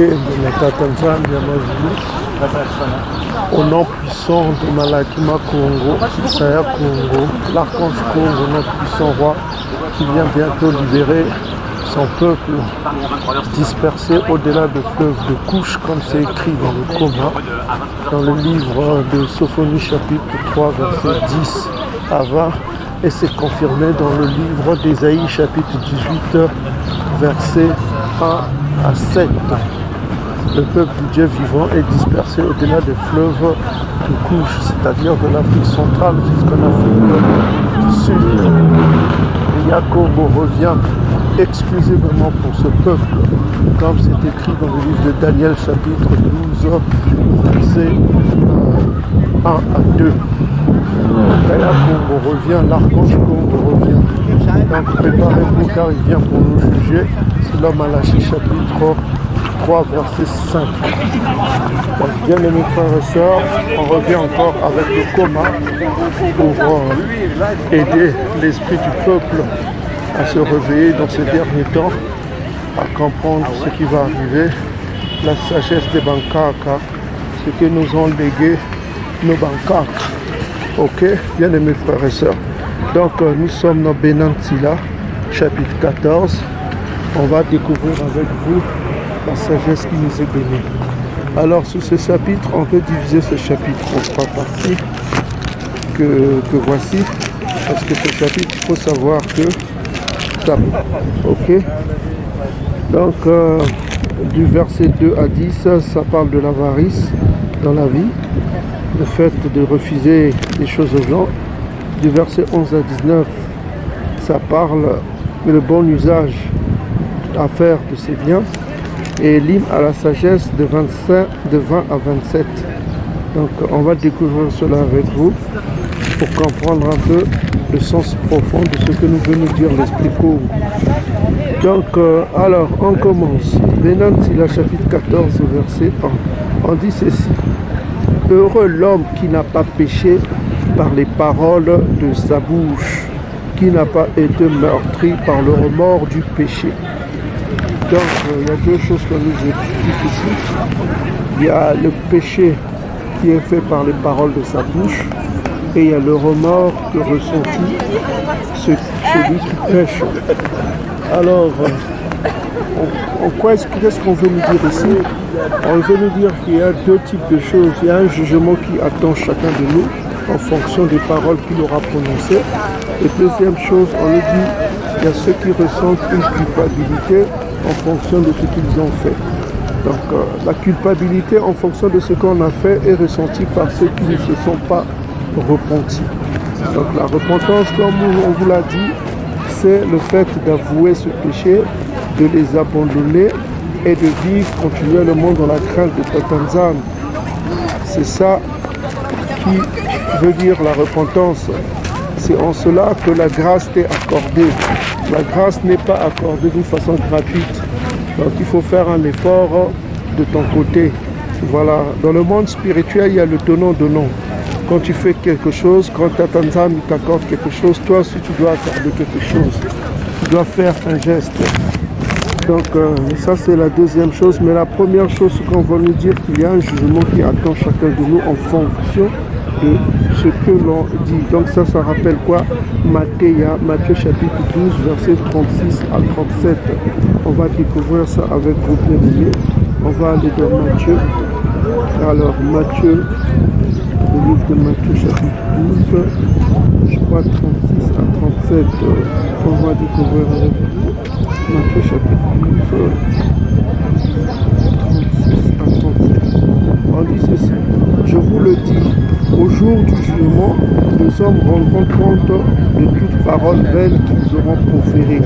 la Tanzania, au nom puissant de Malakima Congo, Isaya Congo, l'archange Congo, notre puissant roi, qui vient bientôt libérer son peuple dispersé au-delà de fleuves de couches, comme c'est écrit dans le Coma, dans le livre de Sophonie chapitre 3, verset 10 à 20, et c'est confirmé dans le livre d'Ésaïe chapitre 18, verset 1 à 7. Le peuple du Dieu vivant est dispersé au-delà des fleuves de couches, c'est-à-dire de l'Afrique centrale jusqu'en Afrique du Sud. Et Jacob revient exclusivement pour ce peuple, comme c'est écrit dans le livre de Daniel chapitre 12, verset 1 à 2. Jacob revient, l'archange Congo revient. Donc préparez-vous car il vient pour nous juger. C'est l'homme Malachie chapitre 3, verset 5. Donc, bien aimés frères et sœurs, on revient encore avec le Coma pour aider l'esprit du peuple à se réveiller dans ces derniers temps, à comprendre ce qui va arriver, la sagesse des Bankaka, ce que nous ont légué nos Bankaka. Ok, bien aimés frères et sœurs. Donc nous sommes dans Benantila, chapitre 14. On va découvrir avec vous la sagesse qui nous est donnée. Alors sur ce chapitre, on peut diviser ce chapitre en 3 parties que voici. Parce que ce chapitre, il faut savoir que ok, donc du verset 2 à 10, ça parle de l'avarice dans la vie, le fait de refuser des choses aux gens. Du verset 11 à 19, ça parle de le bon usage à faire de ses biens, et l'hymne à la sagesse de 20 à 27. Donc on va découvrir cela avec vous pour comprendre un peu le sens profond de ce que nous veut nous dire l'Esprit Congo. Donc, alors, on commence. Benantila, chapitre 14, verset 1. On dit ceci. Heureux l'homme qui n'a pas péché par les paroles de sa bouche, qui n'a pas été meurtri par le remords du péché. Donc, il y a deux choses qu'on nous explique ici. Il y a le péché qui est fait par les paroles de sa bouche, et il y a le remords que ressentit celui qui pêche. Alors, qu'est-ce qu'on veut nous dire ici? On veut nous dire qu'il y a deux types de choses. Il y a un jugement qui attend chacun de nous en fonction des paroles qu'il aura prononcées. Et deuxième chose, on nous dit qu'il y a ceux qui ressentent une culpabilité en fonction de ce qu'ils ont fait. Donc, la culpabilité en fonction de ce qu'on a fait est ressentie par ceux qui ne se sont pas repentis. Donc la repentance, comme on vous l'a dit, c'est le fait d'avouer ce péché, de les abandonner et de vivre continuellement dans la crainte de Tatanzan. C'est ça qui veut dire la repentance. C'est en cela que la grâce t'est accordée. La grâce n'est pas accordée d'une façon gratuite. Donc il faut faire un effort de ton côté. Voilà. Dans le monde spirituel, il y a le donnant-donnant. Quand tu fais quelque chose, quand Tatanzan t'accorde quelque chose, toi aussi tu dois accorder quelque chose. Tu dois faire un geste. Donc ça c'est la deuxième chose. Mais la première chose, c'est qu'on va nous dire qu'il y a un jugement qui attend chacun de nous en fonction de ce que l'on dit. Donc ça rappelle quoi? Matthieu chapitre 12, verset 36 à 37. On va découvrir ça avec vous bien aimés. On va aller dans Matthieu. Alors Matthieu, le livre de Matthieu chapitre 12, je crois 36 à 37, on va découvrir avec vous. Matthieu chapitre 12, 36 à 37. On dit ceci. Je vous le dis, au jour du jugement, les hommes rendront compte de toute parole vaine qu'ils auront proférée.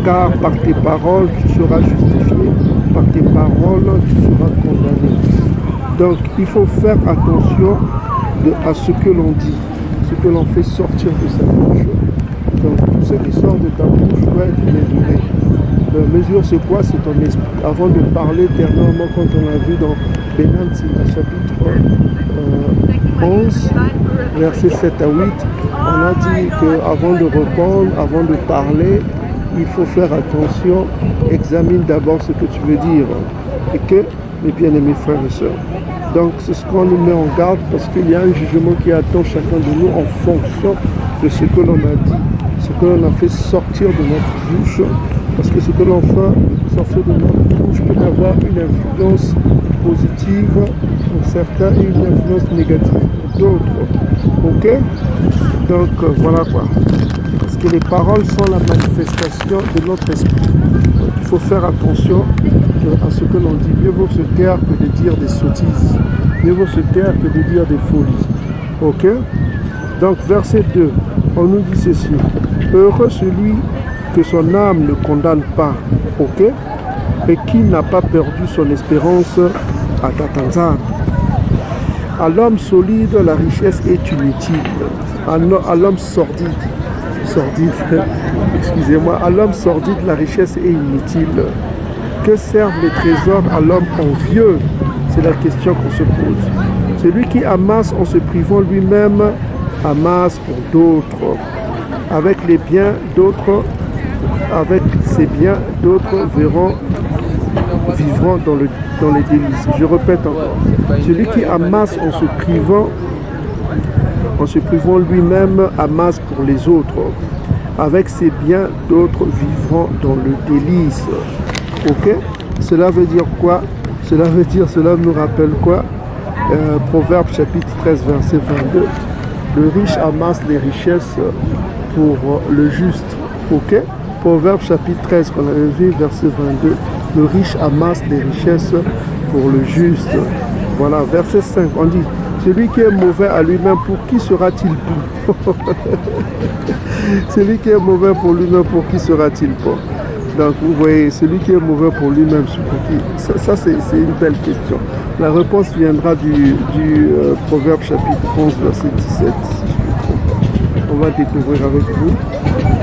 Car par tes paroles, tu seras justifié, par tes paroles, tu seras condamné. Donc, il faut faire attention à ce que l'on dit, ce que l'on fait sortir de sa bouche. Donc, tout ce qui sort de ta bouche doit être mesuré. La mesure, c'est quoi? C'est ton esprit. Avant de parler, dernièrement, quand on a vu dans Benantila, chapitre 11, versets 7 à 8, on a dit qu'avant de répondre, avant de parler, il faut faire attention, examine d'abord ce que tu veux dire. Et que, mes bien-aimés frères et sœurs, donc c'est ce qu'on nous met en garde parce qu'il y a un jugement qui attend chacun de nous en fonction de ce que l'on a dit, ce que l'on a fait sortir de notre bouche, parce que ce que l'on fait sortir de notre bouche peut avoir une influence positive pour certains et une influence négative pour d'autres. Ok? Donc voilà quoi. Parce que les paroles sont la manifestation de notre esprit. Donc, il faut faire attention à ce que l'on dit. Mieux vaut se taire que de dire des sottises. Mieux vaut se taire que de dire des folies. Ok? Donc verset 2, on nous dit ceci. Heureux celui que son âme ne condamne pas. Ok? Et qui n'a pas perdu son espérance à Tatanzan. À l'homme solide, la richesse est inutile. À l'homme sordide, excusez-moi, à l'homme sordide, la richesse est inutile. Que servent les trésors à l'homme envieux? C'est la question qu'on se pose. Celui qui amasse en se privant lui-même, amasse pour d'autres. Avec les biens d'autres, avec ses biens, d'autres vivront dans les délices. Je répète encore. Celui qui amasse en se privant lui-même, amasse pour les autres. Avec ses biens, d'autres vivront dans le délice. Ok? Cela veut dire quoi? Cela nous rappelle quoi? Proverbe chapitre 13, verset 22. Le riche amasse les richesses pour le juste. Ok? Proverbe chapitre 13, qu'on avait vu, verset 22. Le riche amasse les richesses pour le juste. Voilà, verset 5, on dit, celui qui est mauvais à lui-même, pour qui sera-t-il bon? Celui qui est mauvais pour lui-même, pour qui sera-t-il bon? Donc vous voyez, celui qui est mauvais pour lui-même, pour qui? Ça c'est une belle question. La réponse viendra du Proverbe chapitre 11, verset 17, si je ne me trompe pas. On va découvrir avec vous.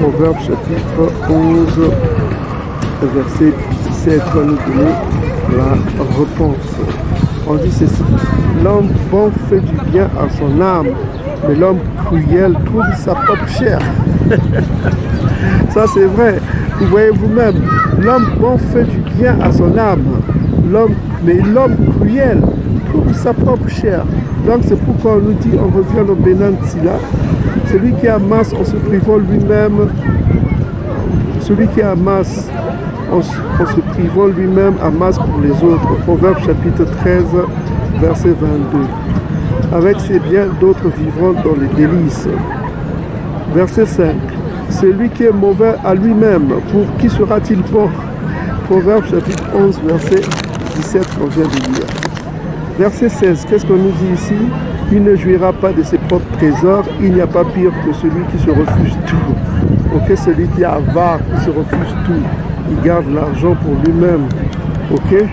Proverbe chapitre 11, verset 17, va nous donner la réponse. On dit ceci, l'homme bon fait du bien à son âme, mais l'homme cruel trouve sa propre chair. Ça c'est vrai, vous voyez vous-même, l'homme bon fait du bien à son âme, mais l'homme cruel trouve sa propre chair. Donc c'est pourquoi on nous dit, on revient au Bénin Silla, celui qui amasse en se privant lui-même, celui qui amasse en se privant lui-même, amasse pour les autres. Proverbe chapitre 13, verset 22. Avec ses biens, d'autres vivront dans les délices. Verset 5. Celui qui est mauvais à lui-même, pour qui sera-t-il bon? Proverbe chapitre 11, verset 17 qu'on vient de lire. Verset 16, qu'est-ce qu'on nous dit ici? Il ne jouira pas de ses propres trésors, il n'y a pas pire que celui qui se refuse tout. Ok, celui qui est avare, qui se refuse tout. Il garde l'argent pour lui-même, ok?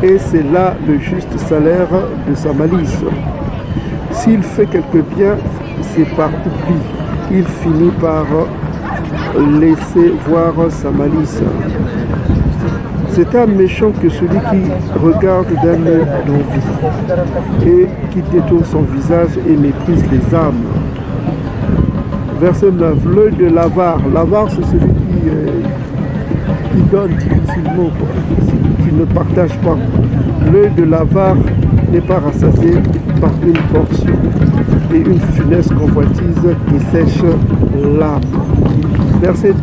Et c'est là le juste salaire de sa malice. S'il fait quelque bien, c'est par oubli. Il finit par laisser voir sa malice. C'est un méchant que celui qui regarde d'un œil d'envie et qui détourne son visage et méprise les âmes. Verset 9, l'œil de l'avare. L'avare, c'est celui qui donne difficilement, qui ne partage pas. L'œil de l'avare n'est pas rassasié par une portion et une funeste convoitise qui sèche l'âme. Verset 10.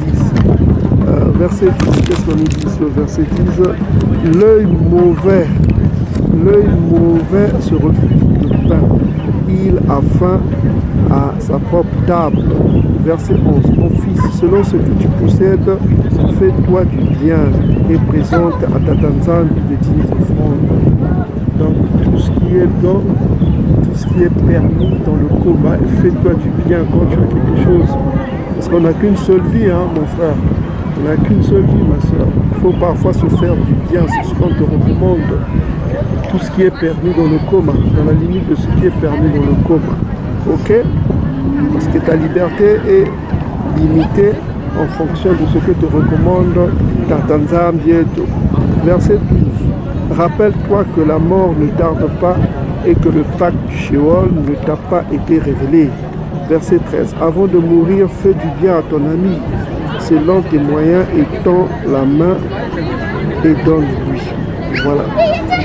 Verset 10, qu'est-ce qu'on nous dit sur verset 10? L'œil mauvais se refuse de pain. Il a faim à sa propre table. Verset 11. Mon fils, selon ce que tu possèdes, fais-toi du bien et présente à ta tanzane de dignes offrandes. Donc tout ce qui est bon, tout ce qui est permis dans le coma, fais-toi du bien quand tu as quelque chose. Parce qu'on n'a qu'une seule vie, hein, mon frère. On n'a qu'une seule vie, ma soeur. Il faut parfois se faire du bien, c'est ce qu'on te recommande. Tout ce qui est permis dans le coma, dans la limite de ce qui est permis dans le coma. Ok? Parce que ta liberté est limitée en fonction de ce que te recommande ta Tanzam bientôt. Verset 12. Rappelle-toi que la mort ne tarde pas et que le pacte du Sheol ne t'a pas été révélé. Verset 13. Avant de mourir, fais du bien à ton ami, selon tes moyens, et tends la main et donne-lui. Voilà.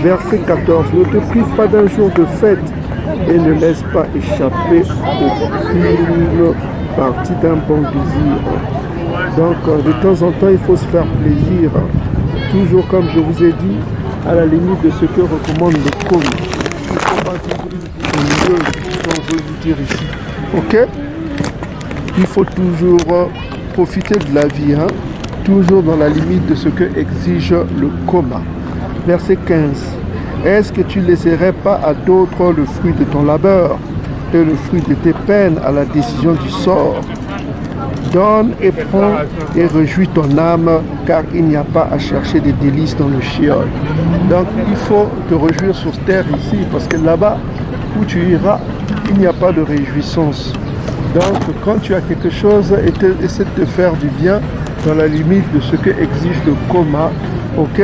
Verset 14. Ne te prive pas d'un jour de fête et ne laisse pas échapper aucune partie d'un bon désir. Donc, de temps en temps, il faut se faire plaisir. Toujours, comme je vous ai dit, à la limite de ce que recommande le code. Il ne faut pas toujours au milieu, comme je veux vous dire ici. Ok? Il faut toujours profiter de la vie, hein? Toujours dans la limite de ce que exige le coma. Verset 15. Est-ce que tu ne laisserais pas à d'autres le fruit de ton labeur et le fruit de tes peines à la décision du sort? Donne et prends et réjouis ton âme, car il n'y a pas à chercher des délices dans le Sheol. Donc il faut te réjouir sur terre ici, parce que là-bas où tu iras, il n'y a pas de réjouissance. Donc quand tu as quelque chose, essaie de te faire du bien dans la limite de ce que exige le coma. Ok?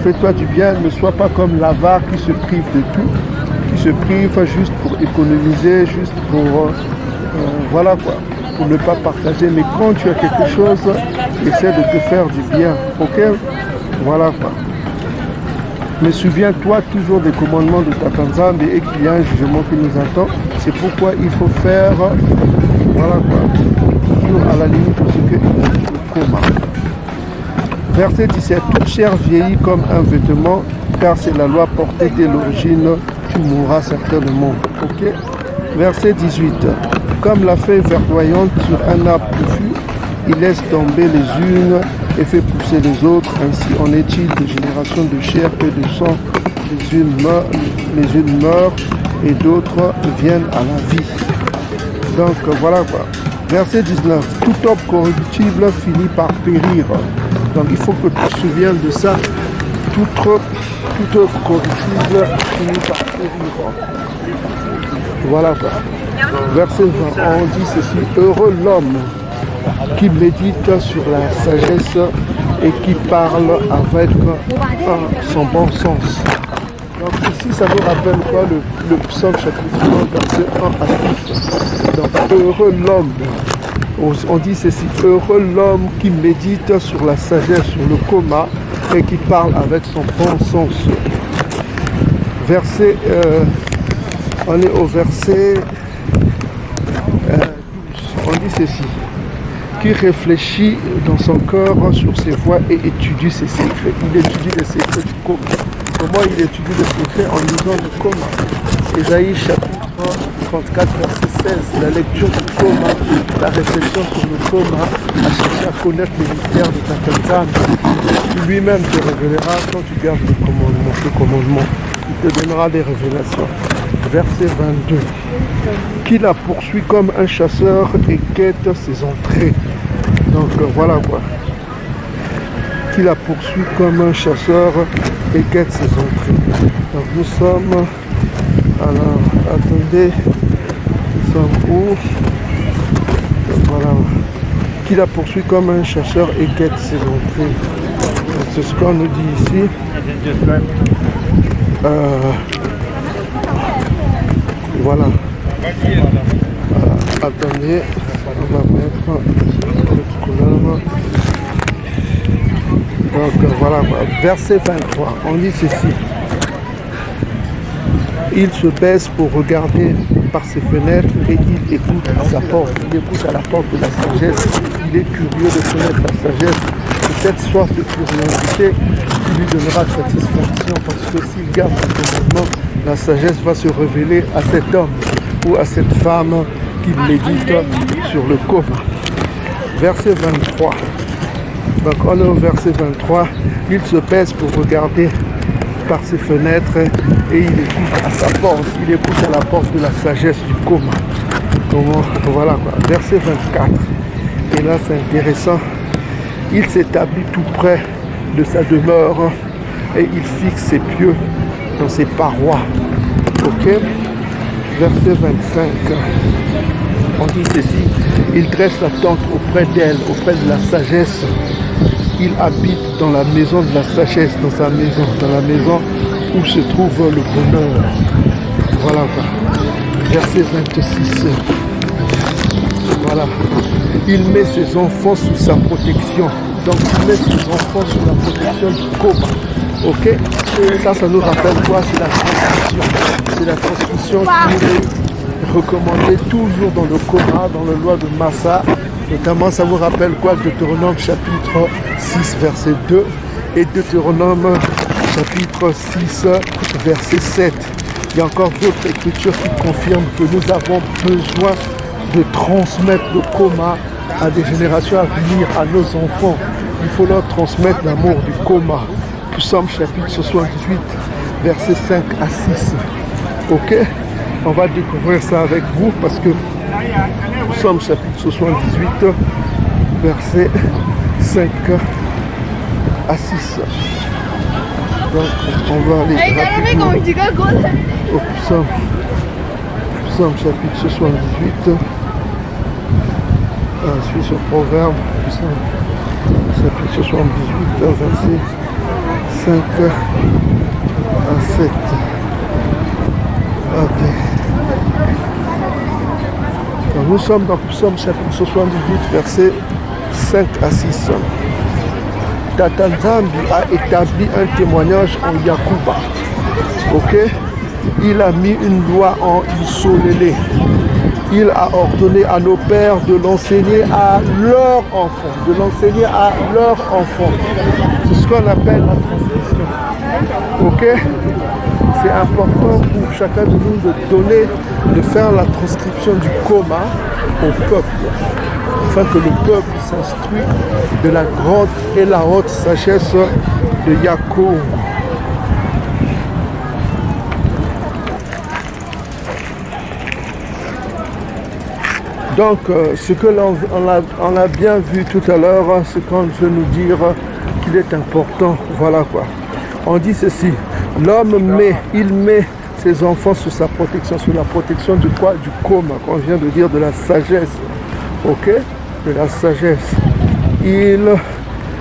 Fais-toi du bien, ne sois pas comme l'avare qui se prive de tout, qui se prive juste pour économiser, juste pour voilà quoi, pour ne pas partager. Mais quand tu as quelque chose, essaie de te faire du bien. Ok? Voilà quoi. Mais souviens-toi toujours des commandements de ta Tanzam et qu'il y a un jugement qui nous attend. C'est pourquoi il faut faire, voilà quoi, toujours à la limite de ce que le coma. Verset 17. Toute chair vieillit comme un vêtement, car c'est la loi portée dès l'origine, tu mourras certainement. Ok? Verset 18. Comme la feuille verdoyante sur un arbre touffu, il laisse tomber les unes et fait pousser les autres. Ainsi en est-il de génération de chair et de sang. Les unes meurent et d'autres viennent à la vie. Donc voilà quoi. Verset 19. Tout homme corruptible finit par périr. Donc il faut que tu te souviennes de ça. Tout œuvre corruptible finit par périr. Voilà quoi. Verset 20. On dit ceci. Heureux l'homme qui médite sur la sagesse et qui parle avec son bon sens. Donc ici ça nous rappelle quoi, le psaume chapitre 1 verset 1 à 10. Donc heureux l'homme. On dit ceci, heureux l'homme qui médite sur la sagesse, sur le coma et qui parle avec son bon sens. Verset, on est au verset 12. On dit ceci, qui réfléchit dans son cœur sur ses voies et étudie ses secrets. Il étudie les secrets du coma. Comment il étudie les secrets? En lisant le coma. Ésaïe chapitre 34, verset 16, la lecture du coma, la réflexion sur le coma, à chercher à connaître le mystère de ta personne. Lui-même te révélera quand tu gardes le commandement. Il te donnera des révélations. Verset 22. Qui la poursuit comme un chasseur et quête ses entrées. Donc voilà quoi. Qui la poursuit comme un chasseur et quête ses entrées. Donc nous sommes... Alors, attendez, nous sommes où? Voilà. Qui la poursuit comme un chasseur et quête ses entrées. C'est ce qu'on nous dit ici. Voilà. Attendez, on va mettre le couleur. Donc voilà, verset 23, on dit ceci. Il se baisse pour regarder par ses fenêtres et il écoute à sa porte. Il écoute à la porte de la sagesse. Il est curieux de connaître la sagesse. Et cette soif de curiosité lui donnera satisfaction parce que s'il garde le commandement, la sagesse va se révéler à cet homme ou à cette femme qui médite sur le coma. Verset 23. Donc on est au verset 23. Il se baisse pour regarder par ses fenêtres et il écoute à sa porte, il écoute à la porte de la sagesse du coma. Voilà quoi. Verset 24. Et là c'est intéressant. Il s'établit tout près de sa demeure et il fixe ses pieux dans ses parois. Ok? Verset 25. On dit ceci. Il dresse la tente auprès d'elle, auprès de la sagesse. Il habite dans la maison de la sagesse, dans sa maison, dans la maison où se trouve le bonheur. Voilà. Verset 26. Voilà. Il met ses enfants sous sa protection. Donc il met ses enfants sous la protection du coma. Ok, ça nous rappelle quoi? C'est la transmission. C'est la transmission qui est recommandée toujours dans le coma, dans la loi de Massa. Notamment, ça vous rappelle quoi? Deutéronome chapitre 6, verset 2 et Deutéronome chapitre 6, verset 7. Il y a encore d'autres écritures qui confirment que nous avons besoin de transmettre le coma à des générations à venir, à nos enfants. Il faut leur transmettre l'amour du coma. Psaume chapitre 78, versets 5 à 6. Ok? On va découvrir ça avec vous parce que Psaume chapitre 78, versets 5 à 6. Donc, on va aller rapidement au Psaume chapitre 78. Ensuite sur Proverbe, chapitre 78, verset 5 à 7. Ok. Donc, nous sommes dans Psaume chapitre 78, verset 5 à 6. Tata Nzambi a établi un témoignage en Yakuba. Ok? Il a mis une loi en Isolélé. Il a ordonné à nos pères de l'enseigner à leurs enfants. De l'enseigner à leurs enfants. C'est ce qu'on appelle la transmission. Ok? C'est important pour chacun de nous de faire la transcription du coma au peuple. Afin que le peuple s'instruise de la grande et la haute sagesse de Yacoub. Donc, ce que on a bien vu tout à l'heure, c'est qu'on veut nous dire qu'il est important. Voilà quoi. On dit ceci, l'homme il met ses enfants sous sa protection, sous la protection de quoi? Du coma, qu'on vient de dire, de la sagesse. Ok? De la sagesse. Il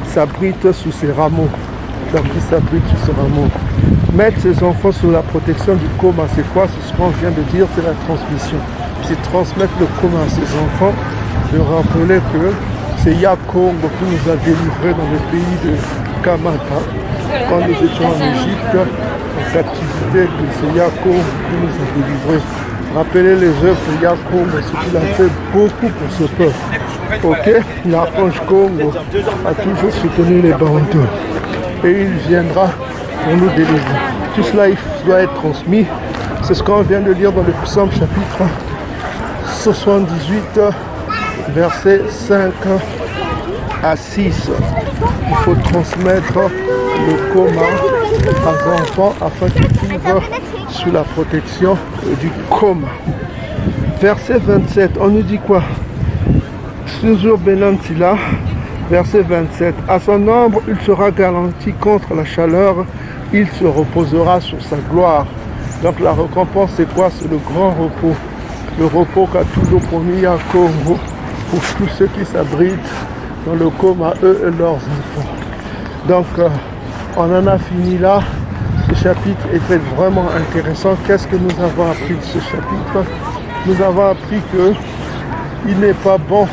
s'abrite sous ses rameaux. Donc il s'abrite sous ses rameaux. Mettre ses enfants sous la protection du coma, c'est quoi? C'est ce qu'on vient de dire, c'est la transmission. C'est transmettre le coma à ses enfants, de rappeler que c'est Yacoub qui nous a délivrés dans le pays de Kamata. Quand nous étions en Égypte, en captivité, c'est Yacoub qui nous a délivrés. Rappelez les œuvres de Yacoub, ce qu'il a fait beaucoup pour ce peuple. Ok, l'archange Congo a toujours soutenu les Bantous et il viendra pour nous délivrer. Tout cela doit être transmis. C'est ce qu'on vient de lire dans le Psaume chapitre 78, versets 5 à 6. Il faut transmettre le coma aux enfants afin qu'ils vivent sous la protection du coma. Verset 27, on nous dit quoi? Toujours Benantila, verset 27. À son ombre, il sera garanti contre la chaleur, il se reposera sur sa gloire. Donc la récompense, c'est quoi? C'est le grand repos. Le repos qu'a toujours promis à Congo pour tous ceux qui s'abritent dans le coma, eux et leurs enfants. Donc, on en a fini là. Ce chapitre était vraiment intéressant. Qu'est-ce que nous avons appris de ce chapitre? Nous avons appris que il n'est pas bon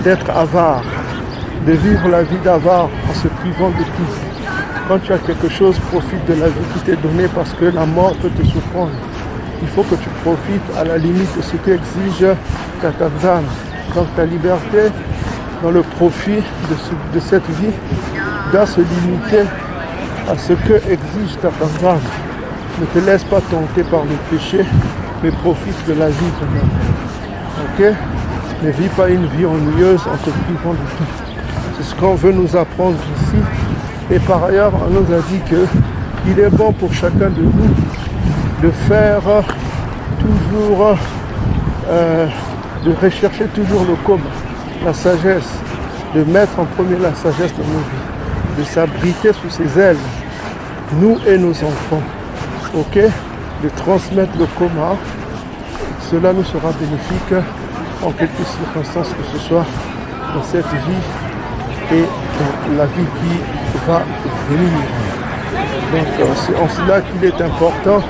d'être avare, de vivre la vie d'avare en se privant de tout. Quand tu as quelque chose, profite de la vie qui t'est donnée parce que la mort peut te surprendre. Il faut que tu profites à la limite de ce qu'exige ta Tanzanie. Donc ta liberté dans le profit de cette vie doit se limiter à ce que exige ta Tanzanie. Ne te laisse pas tenter par le péché, mais profite de la vie de l'homme. Ok? Ne vis pas une vie ennuyeuse en te privant de tout. C'est ce qu'on veut nous apprendre ici. Et par ailleurs, on nous a dit qu'il est bon pour chacun de nous de faire toujours, de rechercher toujours le coma, la sagesse, de mettre en premier la sagesse dans nos vies, de s'abriter sous ses ailes, nous et nos enfants, ok, de transmettre le coma. Cela nous sera bénéfique en quelques circonstances que ce soit dans cette vie et dans la vie qui va venir. Donc c'est en cela qu'il est important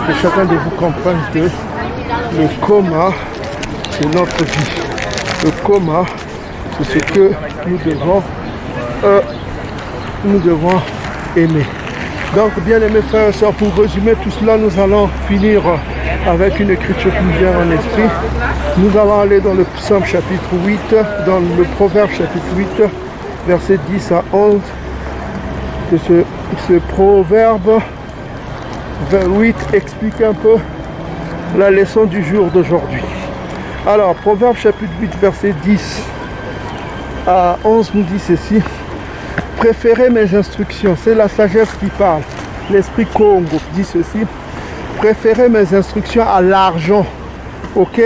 que chacun de vous comprenne que le coma, c'est notre vie. Le coma, c'est ce que nous devons aimer. Donc, bien aimés frères et sœurs, pour résumer tout cela, nous allons finir avec une écriture qui vient en esprit. Nous allons aller dans le Psaume chapitre 8, dans le Proverbe chapitre 8, versets 10 à 11. Ce proverbe 8 explique un peu la leçon du jour d'aujourd'hui. Alors, Proverbe chapitre 8, verset 10 à 11 nous dit ceci. Préférez mes instructions, c'est la sagesse qui parle. L'esprit Congo dit ceci. Préférez mes instructions à l'argent, ok?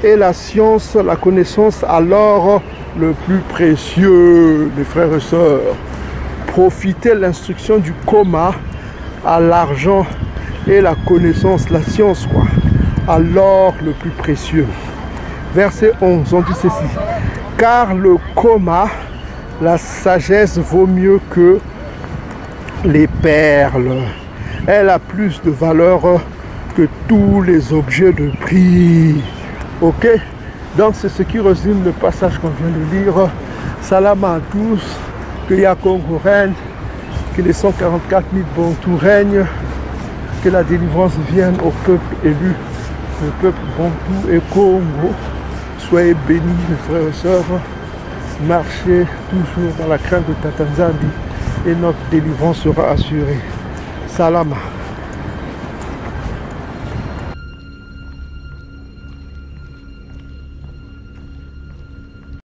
Et la science, la connaissance à l'or le plus précieux, mes frères et sœurs. Profitez l'instruction du coma à l'argent et la connaissance, la science, quoi, à l'or le plus précieux. Verset 11, on dit ceci. Car le coma, la sagesse vaut mieux que les perles. Elle a plus de valeur que tous les objets de prix. Ok? Donc c'est ce qui résume le passage qu'on vient de lire. Salam à tous, que Yakongo règne, que les 144 000 Bantous règnent, que la délivrance vienne au peuple élu, le peuple Bantou et Congo. Soyez bénis, mes frères et sœurs. Marchez toujours dans la crainte de Tatanzambi et notre délivrance sera assurée. Salama.